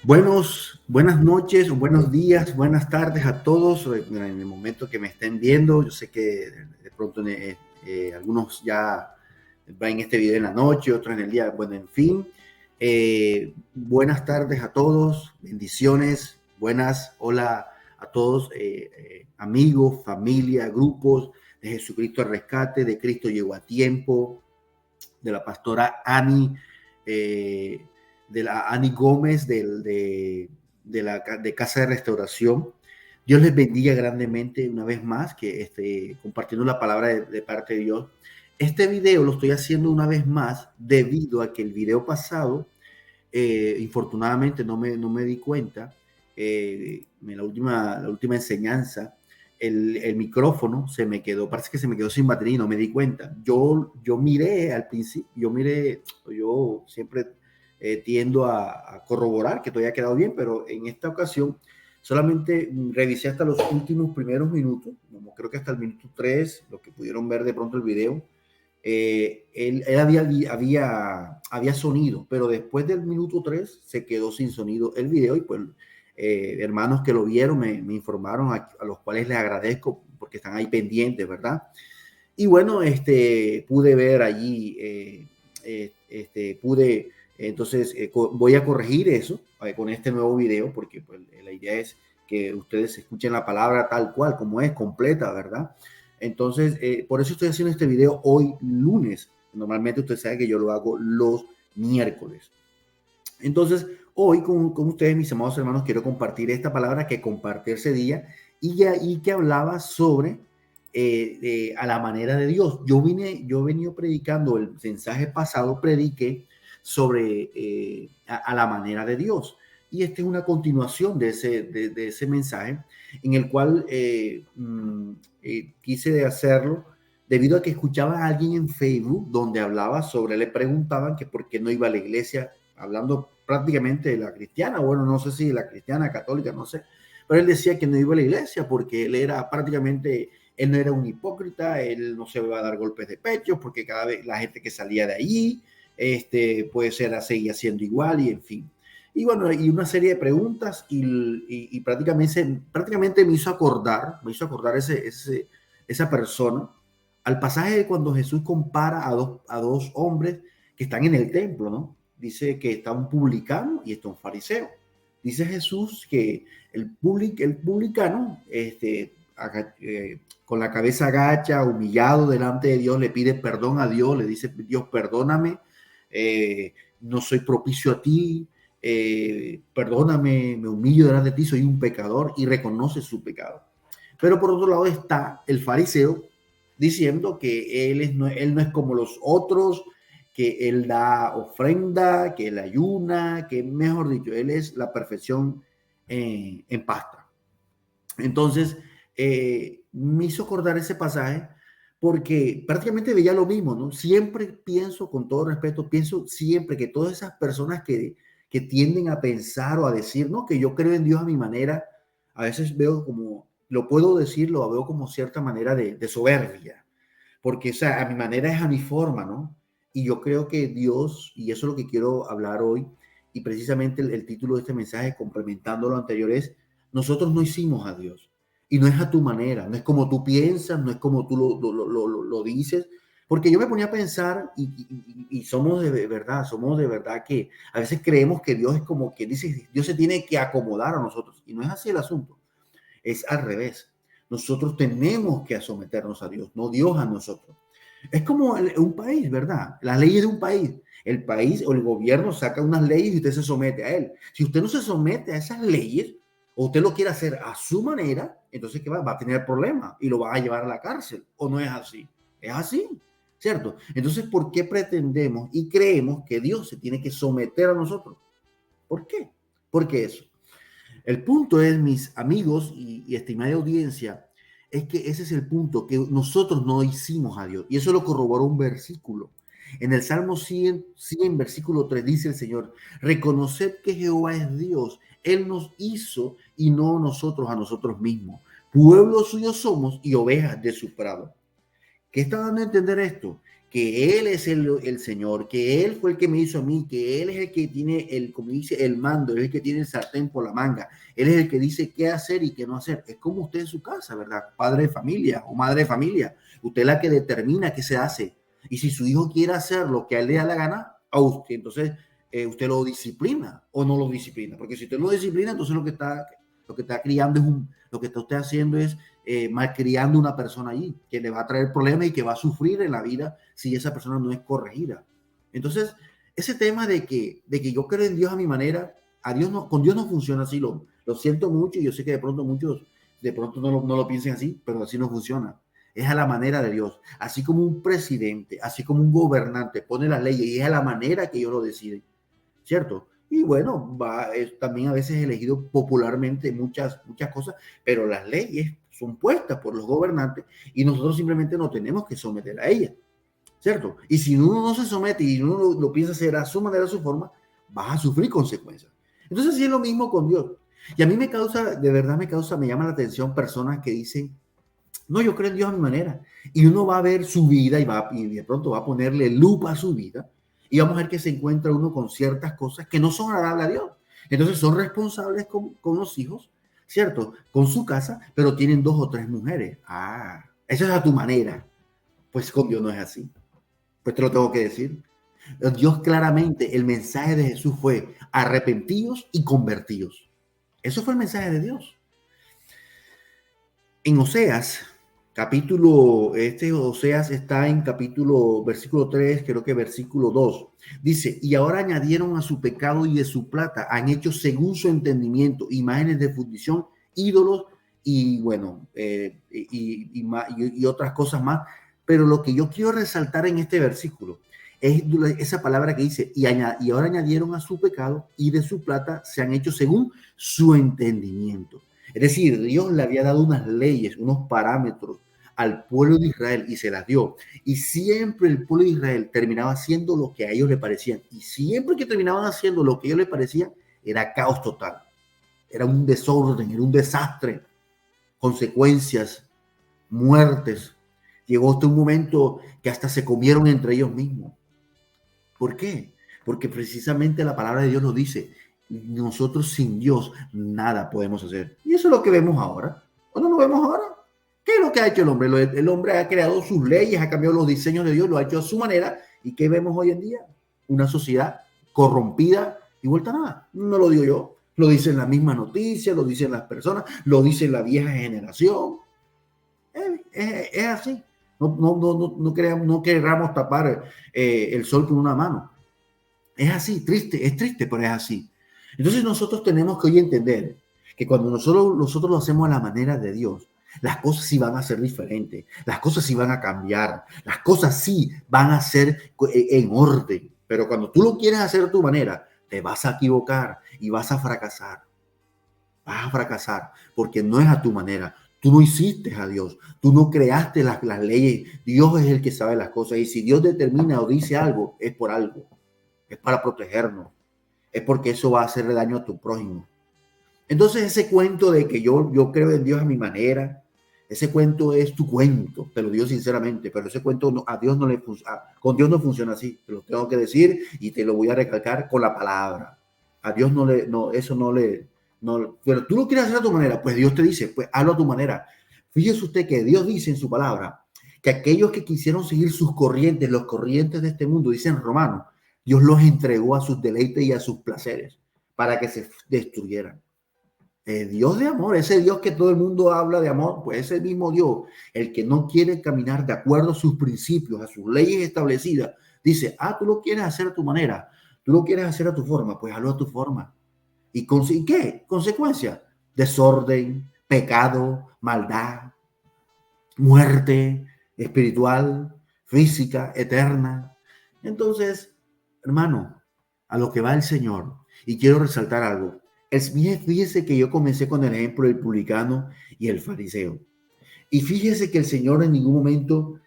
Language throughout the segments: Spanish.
Buenas noches, buenos días, buenas tardes a todos en el momento que me estén viendo. Yo sé que de pronto algunos ya ven este video en la noche, otros en el día. Bueno, en fin, buenas tardes a todos, bendiciones, buenas, hola a todos, amigos, familia, grupos de Jesucristo al Rescate, de Cristo Llegó a Tiempo, de la pastora Ani. Eh, de la Ani Gómez de Casa de Restauración. Dios les bendiga grandemente una vez más, que compartiendo la palabra de parte de Dios. Este video lo estoy haciendo una vez más debido a que el video pasado, infortunadamente no me di cuenta, la última enseñanza, el micrófono se me quedó, parece que se me quedó sin batería y no me di cuenta. Yo miré al principio, yo siempre tiendo a corroborar que todo haya quedado bien, pero en esta ocasión solamente revisé hasta los últimos primeros minutos, como creo que hasta el minuto 3, los que pudieron ver de pronto el video. Él había sonido, pero después del minuto 3 se quedó sin sonido el video y pues hermanos que lo vieron me informaron a los cuales les agradezco porque están ahí pendientes, ¿verdad? Y bueno, pude ver allí, entonces voy a corregir eso con este nuevo video porque pues, la idea es que ustedes escuchen la palabra tal cual, como es, completa, ¿verdad? Entonces, por eso estoy haciendo este video hoy lunes. Normalmente usted sabe que yo lo hago los miércoles. Entonces, hoy con ustedes, mis amados hermanos, quiero compartir esta palabra que compartí ese día y que hablaba sobre a la manera de Dios. Yo he venido predicando el mensaje pasado, prediqué sobre a la manera de Dios. Y esta es una continuación de ese mensaje en el cual quise hacerlo debido a que escuchaba a alguien en Facebook donde hablaba sobre, le preguntaban que por qué no iba a la iglesia, hablando prácticamente de la cristiana, bueno, no sé si de la cristiana, católica, no sé, pero él decía que no iba a la iglesia porque él era prácticamente, él no era un hipócrita, él no se iba a dar golpes de pecho porque cada vez la gente que salía de allí, puede ser, seguía siendo igual y en fin. Y bueno, y una serie de preguntas y prácticamente me hizo acordar esa persona al pasaje de cuando Jesús compara a dos hombres que están en el templo, ¿no? Dice que está un publicano y está un fariseo. Dice Jesús que el publicano, con la cabeza agacha, humillado delante de Dios, le pide perdón a Dios, le dice, Dios, perdóname, no soy propicio a ti, perdóname, me humillo delante de ti, soy un pecador y reconoce su pecado. Pero por otro lado está el fariseo diciendo que él no es como los otros, que él da ofrenda, que él ayuna, que mejor dicho, él es la perfección en pasta. Entonces, me hizo acordar ese pasaje porque prácticamente veía lo mismo, ¿no? Siempre pienso, con todo respeto, pienso siempre que todas esas personas que tienden a pensar o a decir, no, que yo creo en Dios a mi manera, a veces veo como, lo puedo decir, lo veo como cierta manera de soberbia, porque, o sea, a mi manera es a mi forma, ¿no? Y yo creo que Dios, y eso es lo que quiero hablar hoy, y precisamente el título de este mensaje, complementando lo anterior, es, nosotros no hicimos a Dios, y no es a tu manera, no es como tú piensas, no es como tú lo dices, porque yo me ponía a pensar, y somos de verdad que a veces creemos que Dios es como que dice, Dios se tiene que acomodar a nosotros, y no es así el asunto, es al revés. Nosotros tenemos que someternos a Dios, no Dios a nosotros. Es como un país, ¿verdad? Las leyes de un país. El país o el gobierno saca unas leyes y usted se somete a él. Si usted no se somete a esas leyes o usted lo quiere hacer a su manera, entonces ¿qué va? Va a tener problemas y lo va a llevar a la cárcel. ¿O no es así? Es así, ¿cierto? Entonces, ¿por qué pretendemos y creemos que Dios se tiene que someter a nosotros? ¿Por qué? ¿Por qué eso? El punto es, mis amigos y estimada audiencia, es que ese es el punto, que nosotros no hicimos a Dios. Y eso lo corroboró un versículo. En el Salmo 100 versículo 3 dice el Señor, reconoced que Jehová es Dios. Él nos hizo y no nosotros a nosotros mismos. Pueblo suyo somos y ovejas de su prado. ¿Qué está dando a entender esto? que Él es el Señor, que Él fue el que me hizo a mí, que Él es el que tiene como dice, el mando, Él es el que tiene el sartén por la manga, Él es el que dice qué hacer y qué no hacer. Es como usted en su casa, ¿verdad? Padre de familia o madre de familia. Usted es la que determina qué se hace. Y si su hijo quiere hacer lo que a él le da la gana, a usted, entonces usted lo disciplina o no lo disciplina. Porque si usted no lo disciplina, entonces lo que está criando es lo que está usted haciendo es malcriando una persona allí, que le va a traer problemas y que va a sufrir en la vida si esa persona no es corregida. Entonces, ese tema de que yo creo en Dios a mi manera, con Dios no funciona así, lo siento mucho y yo sé que de pronto muchos no lo piensen así, pero así no funciona. Es a la manera de Dios. Así como un presidente, así como un gobernante pone las leyes y es a la manera que ellos lo deciden, ¿cierto? Y bueno, también a veces elegido popularmente muchas cosas, pero las leyes son puestas por los gobernantes y nosotros simplemente no tenemos que someter a ellas, ¿cierto? Y si uno no se somete y uno lo piensa hacer a su manera, a su forma, vas a sufrir consecuencias. Entonces, sí es lo mismo con Dios. Y a mí de verdad me llama la atención personas que dicen, no, yo creo en Dios a mi manera. Y uno va a ver su vida y de pronto va a ponerle lupa a su vida y vamos a ver que se encuentra uno con ciertas cosas que no son agradables a Dios. Entonces son responsables con los hijos, ¿cierto? Con su casa, pero tienen 2 o 3 mujeres. Ah, esa es a tu manera. Pues con Dios no es así. Pues te lo tengo que decir. Dios claramente, el mensaje de Jesús fue arrepentidos y convertidos. Eso fue el mensaje de Dios. En Oseas, Oseas está en versículo 3, creo que versículo 2. Dice, y ahora añadieron a su pecado y de su plata, han hecho según su entendimiento, imágenes de fundición, ídolos y bueno, y otras cosas más. Pero lo que yo quiero resaltar en este versículo es esa palabra que dice, y ahora añadieron a su pecado y de su plata se han hecho según su entendimiento. Es decir, Dios le había dado unas leyes, unos parámetros al pueblo de Israel y se las dio. Y siempre el pueblo de Israel terminaba haciendo lo que a ellos les parecían. Y siempre que terminaban haciendo lo que a ellos les parecía, era caos total. Era un desorden, era un desastre. Consecuencias, muertes. Llegó hasta un momento que hasta se comieron entre ellos mismos. ¿Por qué? Porque precisamente la palabra de Dios nos dice, nosotros sin Dios nada podemos hacer. Y eso es lo que vemos ahora. ¿O no lo vemos ahora? ¿Qué es lo que ha hecho el hombre? El hombre ha creado sus leyes, ha cambiado los diseños de Dios, lo ha hecho a su manera. ¿Y qué vemos hoy en día? Una sociedad corrompida y vuelta a nada. No lo digo yo, lo dicen las mismas noticias, lo dicen las personas, lo dice la vieja generación. Es así. No queramos tapar el sol con una mano. Es así, es triste, pero es así. Entonces nosotros tenemos que hoy entender que cuando nosotros lo hacemos a la manera de Dios, las cosas sí van a ser diferentes, las cosas sí van a cambiar, las cosas sí van a ser en orden. Pero cuando tú lo quieres hacer a tu manera, te vas a equivocar y vas a fracasar. Vas a fracasar porque no es a tu manera. Tú no hiciste a Dios, tú no creaste las leyes. Dios es el que sabe las cosas y si Dios determina o dice algo, es por algo. Es para protegernos. Es porque eso va a hacerle daño a tu prójimo. Entonces ese cuento de que yo creo en Dios a mi manera, ese cuento es tu cuento, te lo digo sinceramente, pero ese cuento con Dios no funciona así. Te lo tengo que decir y te lo voy a recalcar con la palabra. A Dios pero tú lo quieres hacer a tu manera, pues Dios te dice, pues hazlo a tu manera. Fíjese usted que Dios dice en su palabra que aquellos que quisieron seguir sus corrientes, los corrientes de este mundo, dicen Romanos, Dios los entregó a sus deleites y a sus placeres para que se destruyeran. Dios de amor, ese Dios que todo el mundo habla de amor, pues ese mismo Dios, el que no quiere caminar de acuerdo a sus principios, a sus leyes establecidas, dice, tú lo quieres hacer a tu manera, tú lo quieres hacer a tu forma, pues hazlo a tu forma. ¿Y qué? Consecuencia, desorden, pecado, maldad, muerte espiritual, física, eterna. Entonces, hermano, a lo que va el Señor, y quiero resaltar algo, fíjese que yo comencé con el ejemplo del publicano y el fariseo. Y fíjese que el Señor en ningún momento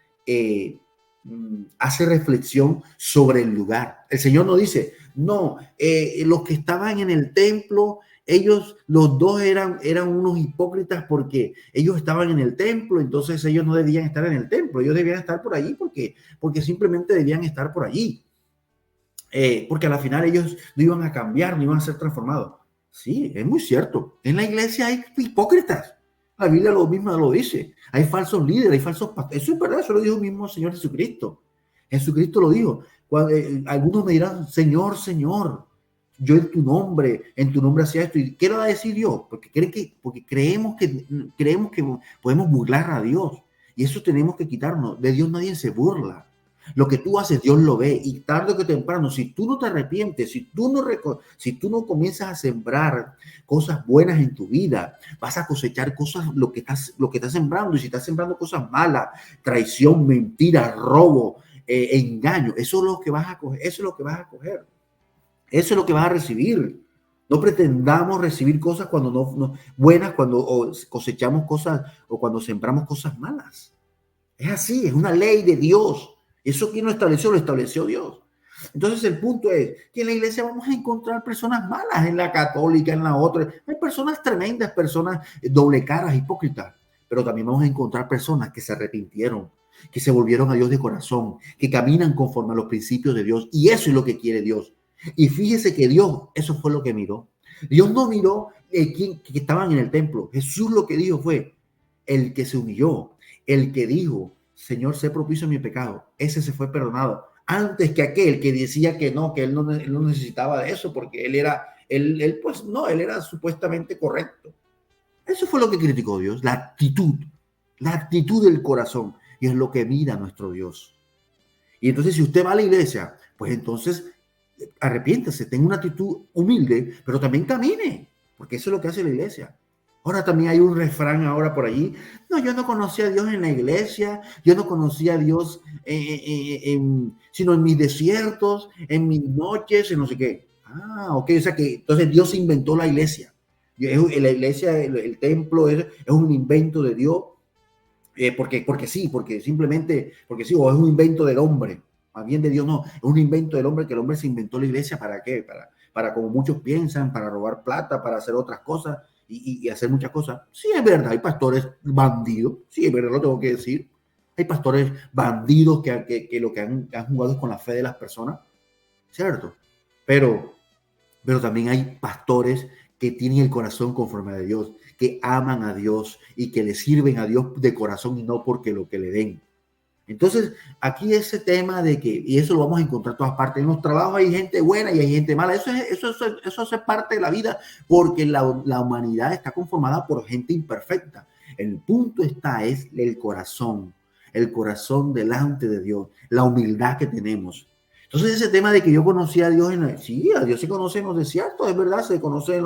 hace reflexión sobre el lugar. El Señor no dice, no, los que estaban en el templo Ellos, los dos eran unos hipócritas porque ellos estaban en el templo, entonces ellos no debían estar en el templo, ellos debían estar por allí porque simplemente debían estar por allí. Porque a la final ellos no iban a cambiar, no iban a ser transformados. Sí, es muy cierto. En la iglesia hay hipócritas. La Biblia lo mismo lo dice. Hay falsos líderes, hay falsos pastores. Eso es verdad, eso lo dijo el mismo Señor Jesucristo. Jesucristo lo dijo. Algunos me dirán, Señor, Señor, yo en tu nombre hacía esto. ¿Y qué lo va a decir Dios? Porque creemos que podemos burlar a Dios. Y eso tenemos que quitarnos. De Dios nadie se burla. Lo que tú haces, Dios lo ve, y tarde o que temprano, si tú no te arrepientes, si tú no comienzas a sembrar cosas buenas en tu vida, vas a cosechar cosas, lo que estás sembrando. Y si estás sembrando cosas malas, traición, mentira, robo, engaño, eso es lo que vas a coger, eso es lo que vas a coger, eso es lo que vas a recibir. No pretendamos recibir cosas cuando no buenas, cuando cosechamos cosas o cuando sembramos cosas malas. Es así, es una ley de Dios. Eso que no estableció, lo estableció Dios. Entonces el punto es que en la iglesia vamos a encontrar personas malas, en la católica, en la otra. Hay personas tremendas, personas doble caras, hipócritas. Pero también vamos a encontrar personas que se arrepintieron, que se volvieron a Dios de corazón, que caminan conforme a los principios de Dios. Y eso es lo que quiere Dios. Y fíjese que Dios, eso fue lo que miró. Dios no miró que estaban en el templo. Jesús lo que dijo fue el que se humilló, el que dijo, Señor, sé propicio en mi pecado. Ese se fue perdonado. Antes que aquel que decía que él no necesitaba de eso porque él era supuestamente correcto. Eso fue lo que criticó Dios, la actitud del corazón. Y es lo que mira nuestro Dios. Y entonces si usted va a la iglesia, pues entonces arrepiéntase, tenga una actitud humilde, pero también camine, porque eso es lo que hace la iglesia. Ahora también hay un refrán ahora por allí. No, yo no conocía a Dios en la iglesia, yo no conocía a Dios sino en mis desiertos, en mis noches, en no sé qué. Ah, ok, o sea que entonces Dios inventó la iglesia. La iglesia, el templo es un invento de Dios, porque sí, porque sí, o es un invento del hombre. Más bien de Dios no, es un invento del hombre, que el hombre se inventó la iglesia. ¿Para qué? Para como muchos piensan, para robar plata, para hacer otras cosas y hacer muchas cosas. Sí, es verdad, hay pastores bandidos, sí, es verdad, lo tengo que decir. Hay pastores bandidos que lo que han jugado es con la fe de las personas, ¿cierto? Pero también hay pastores que tienen el corazón conforme a Dios, que aman a Dios y que le sirven a Dios de corazón y no porque lo que le den. Entonces, aquí ese tema de que, y eso lo vamos a encontrar en todas partes, en los trabajos hay gente buena y hay gente mala, eso es parte de la vida, porque la humanidad está conformada por gente imperfecta. El punto es el corazón delante de Dios, la humildad que tenemos. Entonces ese tema de que yo conocí a Dios, sí, a Dios se conoce en los desiertos, es verdad, se conoce en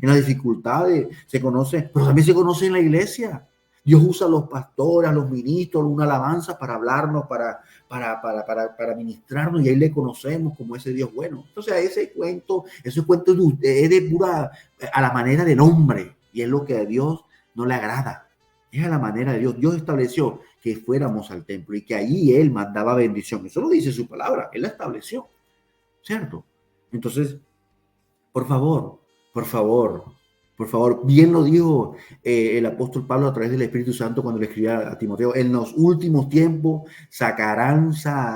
las dificultades, se conoce, pero también se conoce en la iglesia. Dios usa a los pastores, a los ministros, una alabanza para hablarnos, para ministrarnos, y ahí le conocemos como ese Dios bueno. Entonces ese cuento es de pura, a la manera del hombre, y es lo que a Dios no le agrada. Es a la manera de Dios. Dios estableció que fuéramos al templo y que allí Él mandaba bendición. Eso lo dice su palabra. Él la estableció, ¿cierto? Entonces, por favor, bien lo dijo el apóstol Pablo a través del Espíritu Santo cuando le escribía a Timoteo: en los últimos tiempos sacarán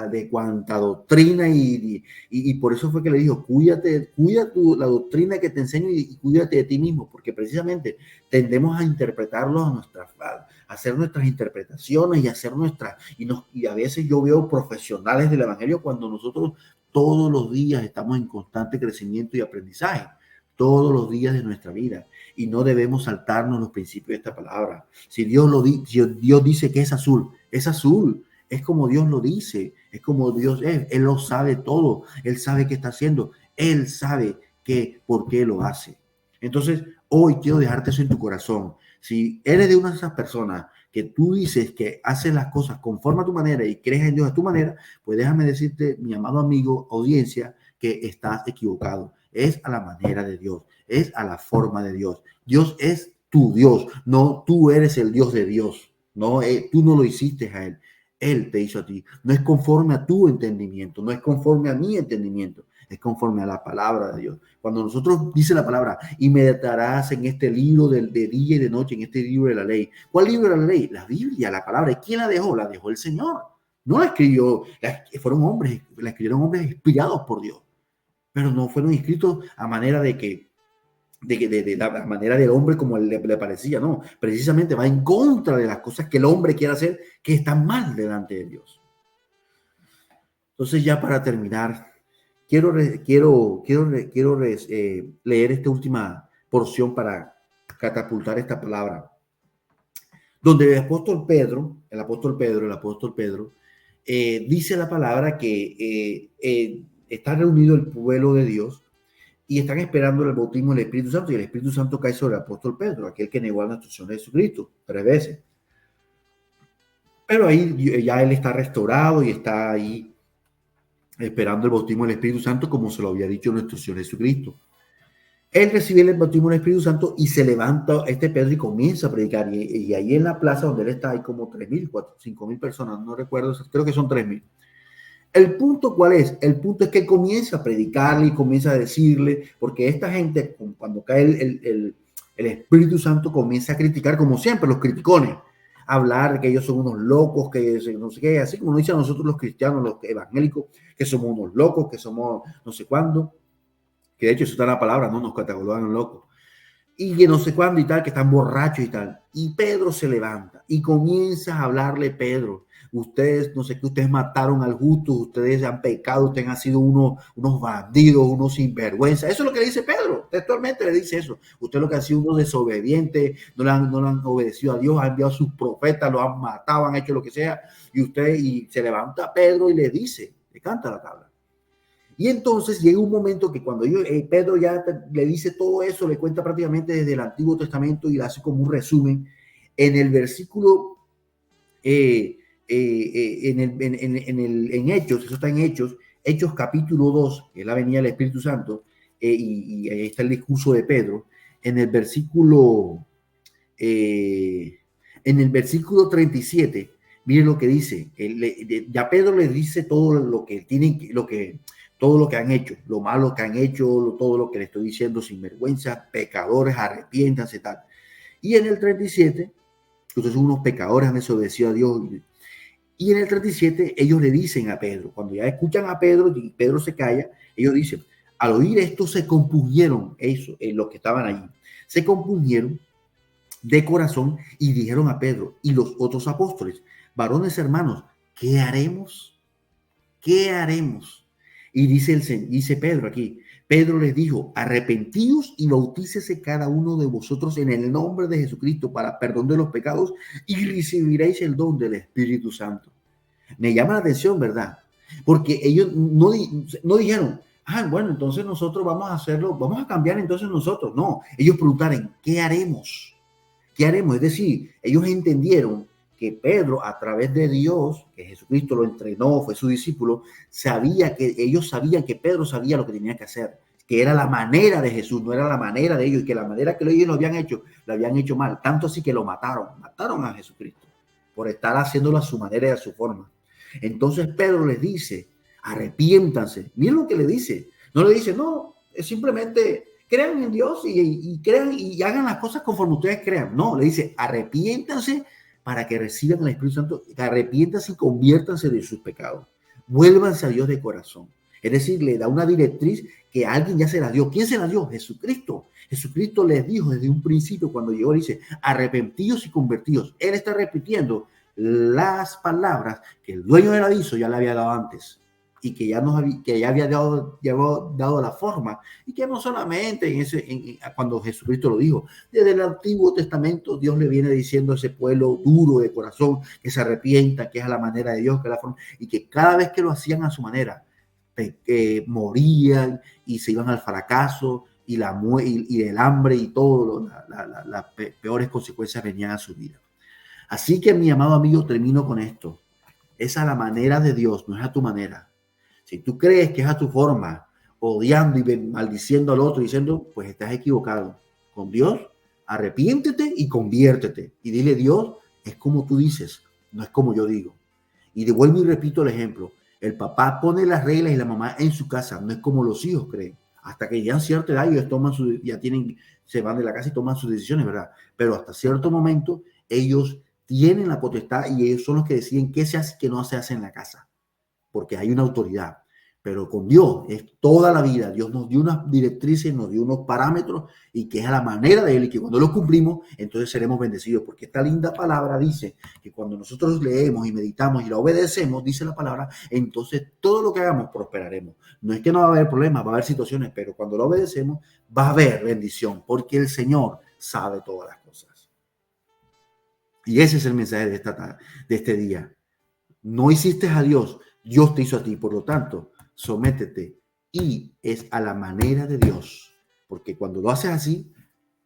de cuanta doctrina y por eso fue que le dijo: cuida la doctrina que te enseño y cuídate de ti mismo, porque precisamente tendemos a interpretarlo a hacer nuestras interpretaciones y hacer y a veces yo veo profesionales del evangelio cuando nosotros todos los días estamos en constante crecimiento y aprendizaje, todos los días de nuestra vida, y no debemos saltarnos los principios de esta palabra. Si Dios dice que es azul, es como Dios lo dice, es como Dios es. Él lo sabe todo, Él sabe qué está haciendo, Él sabe por qué lo hace. Entonces, hoy quiero dejarte eso en tu corazón. Si eres de una de esas personas que tú dices que haces las cosas conforme a tu manera y crees en Dios a tu manera, pues déjame decirte, mi amado amigo, audiencia, que estás equivocado. Es a la manera de Dios, es a la forma de Dios. Dios es tu Dios, no tú eres el Dios de Dios. No, tú no lo hiciste a Él. Él te hizo a ti. No es conforme a tu entendimiento, no es conforme a mi entendimiento, es conforme a la palabra de Dios. Cuando nosotros dice la palabra, y meditarás en este libro de día y de noche, en este libro de la ley. ¿Cuál libro de la ley? La Biblia, la palabra. ¿Y quién la dejó? La dejó el Señor. No la escribió, fueron hombres, la escribieron hombres inspirados por Dios, pero no fueron escritos a manera de la manera del hombre como le parecía, no, precisamente va en contra de las cosas que el hombre quiere hacer, que están mal delante de Dios. Entonces, ya para terminar, quiero leer esta última porción para catapultar esta palabra, donde el apóstol Pedro, dice la palabra que está reunido el pueblo de Dios y están esperando el bautismo del Espíritu Santo, y el Espíritu Santo cae sobre el apóstol Pedro, aquel que negó a nuestro Señor Jesucristo 3 veces. Pero ahí ya él está restaurado y está ahí esperando el bautismo del Espíritu Santo, como se lo había dicho nuestro Señor Jesucristo. Él recibe el bautismo del Espíritu Santo y se levanta Pedro y comienza a predicar. Y ahí en la plaza donde él está hay como 3,000, 5,000 personas, no recuerdo, creo que son 3,000. El punto, ¿cuál es? El punto es que él comienza a predicarle y comienza a decirle, porque esta gente, cuando cae el Espíritu Santo, comienza a criticar, como siempre, los criticones, hablar que ellos son unos locos, que no sé qué, así como nos dicen a nosotros los cristianos, los evangélicos, que somos unos locos, que somos no sé cuándo, que de hecho eso está en la palabra, no nos catalogan locos, y que no sé cuándo y tal, que están borrachos y tal. Y Pedro se levanta y comienza a hablarle. Pedro, ustedes, no sé qué, ustedes mataron al justo, ustedes han pecado, ustedes han sido unos bandidos, unos sinvergüenza. Eso es lo que le dice Pedro, textualmente le dice eso. Ustedes lo que han sido unos desobedientes, no le han obedecido a Dios, han enviado a sus profetas, los han matado, han hecho lo que sea. Y se levanta Pedro y le dice, le canta la tabla. Y entonces llega un momento que cuando Pedro ya le dice todo eso, le cuenta prácticamente desde el Antiguo Testamento y le hace como un resumen en el versículo, en Hechos, eso está en Hechos capítulo 2, que es la venida del Espíritu Santo, y ahí está el discurso de Pedro, en el versículo 37, miren lo que dice, ya Pedro le dice todo lo que tienen, todo lo que han hecho, lo malo que han hecho, todo lo que le estoy diciendo, sinvergüenza, pecadores, arrepiéntanse, tal. Y en el 37, ustedes son unos pecadores, han desobedecido a Dios. Y en el 37, ellos le dicen a Pedro, cuando ya escuchan a Pedro y Pedro se calla, ellos dicen, al oír esto se compungieron, los que estaban allí, se compungieron de corazón y dijeron a Pedro y los otros apóstoles, varones hermanos, ¿qué haremos? ¿Qué haremos? Y dice Pedro aquí, Pedro les dijo, arrepentíos y bautícese cada uno de vosotros en el nombre de Jesucristo para perdón de los pecados y recibiréis el don del Espíritu Santo. Me llama la atención, ¿verdad? Porque ellos no dijeron, bueno, entonces nosotros vamos a hacerlo, vamos a cambiar entonces nosotros. No, ellos preguntaron, ¿qué haremos? ¿Qué haremos? Es decir, ellos entendieron que Pedro, a través de Dios, que Jesucristo lo entrenó, fue su discípulo, ellos sabían que Pedro sabía lo que tenía que hacer, que era la manera de Jesús, no era la manera de ellos, y que la manera que ellos lo habían hecho mal, tanto así que lo mataron a Jesucristo, por estar haciéndolo a su manera y a su forma. Entonces Pedro les dice, arrepiéntanse. Miren lo que le dice. No le dice, no, es simplemente crean en Dios y crean y hagan las cosas conforme ustedes crean. No, le dice, arrepiéntanse para que reciban el Espíritu Santo, arrepiéntanse y conviértanse de sus pecados. Vuélvanse a Dios de corazón. Es decir, le da una directriz que alguien ya se la dio. ¿Quién se la dio? Jesucristo. Jesucristo les dijo desde un principio cuando llegó, dice, arrepentíos y convertíos. Él está repitiendo las palabras que el dueño del aviso ya le había dado antes y que ya había dado la forma, y que no solamente cuando Jesucristo lo dijo, desde el Antiguo Testamento Dios le viene diciendo a ese pueblo duro de corazón que se arrepienta, que es a la manera de Dios, que es la forma, y que cada vez que lo hacían a su manera, morían y se iban al fracaso y el hambre y todo, las peores consecuencias venían a su vida. Así que, mi amado amigo, termino con esto. Es a la manera de Dios, no es a tu manera. Si tú crees que es a tu forma, odiando y maldiciendo al otro, diciendo, pues estás equivocado. Con Dios, arrepiéntete y conviértete. Y dile, Dios, es como tú dices, no es como yo digo. Y devuelvo y repito el ejemplo. El papá pone las reglas y la mamá en su casa. No es como los hijos creen. Hasta que llegan a cierta edad, ellos se van de la casa y toman sus decisiones, ¿verdad? Pero hasta cierto momento, ellos tienen la potestad y ellos son los que deciden qué se hace y qué no se hace en la casa. Porque hay una autoridad. Pero con Dios es toda la vida. Dios nos dio unas directrices, nos dio unos parámetros y que es a la manera de Él y que cuando los cumplimos, entonces seremos bendecidos. Porque esta linda palabra dice que cuando nosotros leemos y meditamos y la obedecemos, dice la palabra, entonces todo lo que hagamos prosperaremos. No es que no va a haber problemas, va a haber situaciones, pero cuando lo obedecemos va a haber bendición porque el Señor sabe todas las cosas. Y ese es el mensaje de este día. No hiciste a Dios, Dios te hizo a ti. Por lo tanto, sométete y es a la manera de Dios, porque cuando lo haces así,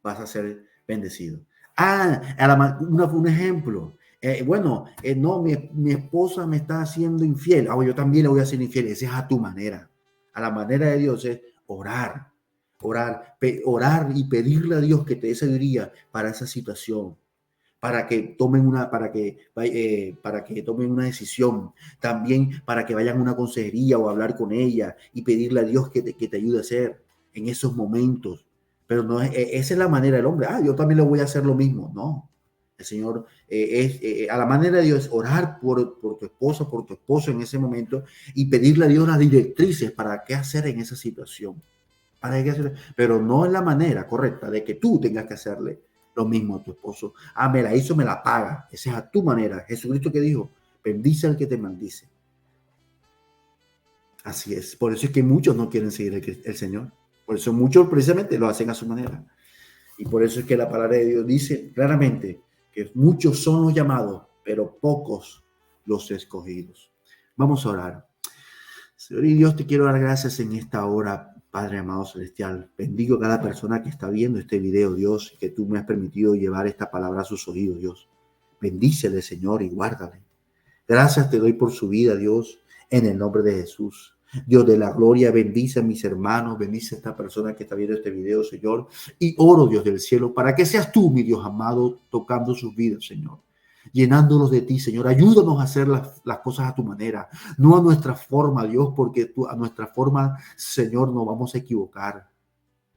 vas a ser bendecido. Un ejemplo. No, mi esposa me está haciendo infiel. Yo también le voy a hacer infiel. Ese es a tu manera. A la manera de Dios es orar y pedirle a Dios que te dé sabiduría para esa situación, para que tomen una decisión, también para que vayan a una consejería o a hablar con ella y pedirle a Dios que te ayude a hacer en esos momentos. Pero no esa es la manera del hombre. Yo también le voy a hacer lo mismo. No, el Señor a la manera de Dios es orar por tu esposa, por tu esposo en ese momento y pedirle a Dios las directrices para qué hacer en esa situación. Pero no es la manera correcta de que tú tengas que hacerle lo mismo a tu esposo. Me la hizo, me la paga. Esa es a tu manera. Jesucristo que dijo, bendice al que te maldice. Así es. Por eso es que muchos no quieren seguir el Señor. Por eso muchos precisamente lo hacen a su manera. Y por eso es que la palabra de Dios dice claramente que muchos son los llamados, pero pocos los escogidos. Vamos a orar. Señor y Dios, te quiero dar gracias en esta hora, Padre amado celestial. Bendigo a cada persona que está viendo este video, Dios, que tú me has permitido llevar esta palabra a sus oídos, Dios. Bendícele, Señor, y guárdale. Gracias te doy por su vida, Dios, en el nombre de Jesús. Dios de la gloria, bendice a mis hermanos, bendice a esta persona que está viendo este video, Señor. Y oro, Dios del cielo, para que seas tú, mi Dios amado, tocando sus vidas, Señor. Llenándolos de ti, Señor. Ayúdanos a hacer las cosas a tu manera, no a nuestra forma, Dios, porque a nuestra forma, Señor, nos vamos a equivocar.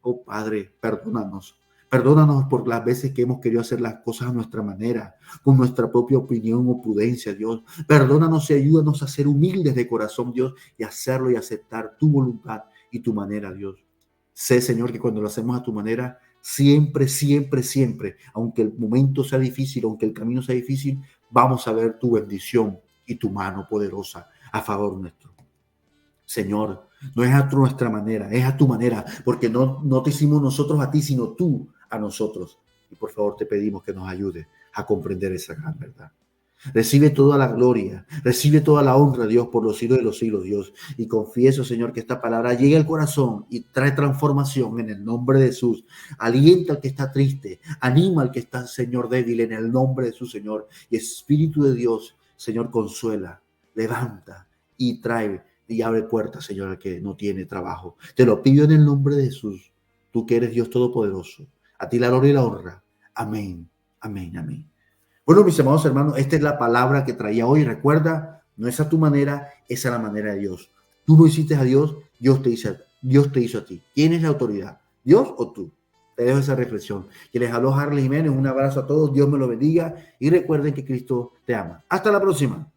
Oh Padre, perdónanos. Perdónanos por las veces que hemos querido hacer las cosas a nuestra manera, con nuestra propia opinión o prudencia, Dios. Perdónanos y ayúdanos a ser humildes de corazón, Dios, y hacerlo y aceptar tu voluntad y tu manera, Dios. Sé, Señor, que cuando lo hacemos a tu manera, siempre, siempre, siempre, aunque el momento sea difícil, aunque el camino sea difícil, vamos a ver tu bendición y tu mano poderosa a favor nuestro. Señor, no es a nuestra manera, es a tu manera, porque no te hicimos nosotros a ti, sino tú a nosotros. Y por favor te pedimos que nos ayude a comprender esa gran verdad. Recibe toda la gloria, recibe toda la honra, Dios, por los siglos de los siglos, Dios. Y confieso, Señor, que esta palabra llegue al corazón y trae transformación en el nombre de Jesús. Alienta al que está triste, anima al que está, Señor, débil en el nombre de su Señor. Y Espíritu de Dios, Señor, consuela, levanta y trae y abre puertas, Señor, al que no tiene trabajo. Te lo pido en el nombre de Jesús, tú que eres Dios Todopoderoso. A ti la gloria y la honra. Amén, amén, amén. Bueno, mis amados hermanos, esta es la palabra que traía hoy. Recuerda, no es a tu manera, es a la manera de Dios. Tú no hiciste a Dios, Dios te hizo a ti. ¿Quién es la autoridad? ¿Dios o tú? Te dejo esa reflexión. Que les habló Harley Jiménez. Un abrazo a todos. Dios me lo bendiga. Y recuerden que Cristo te ama. Hasta la próxima.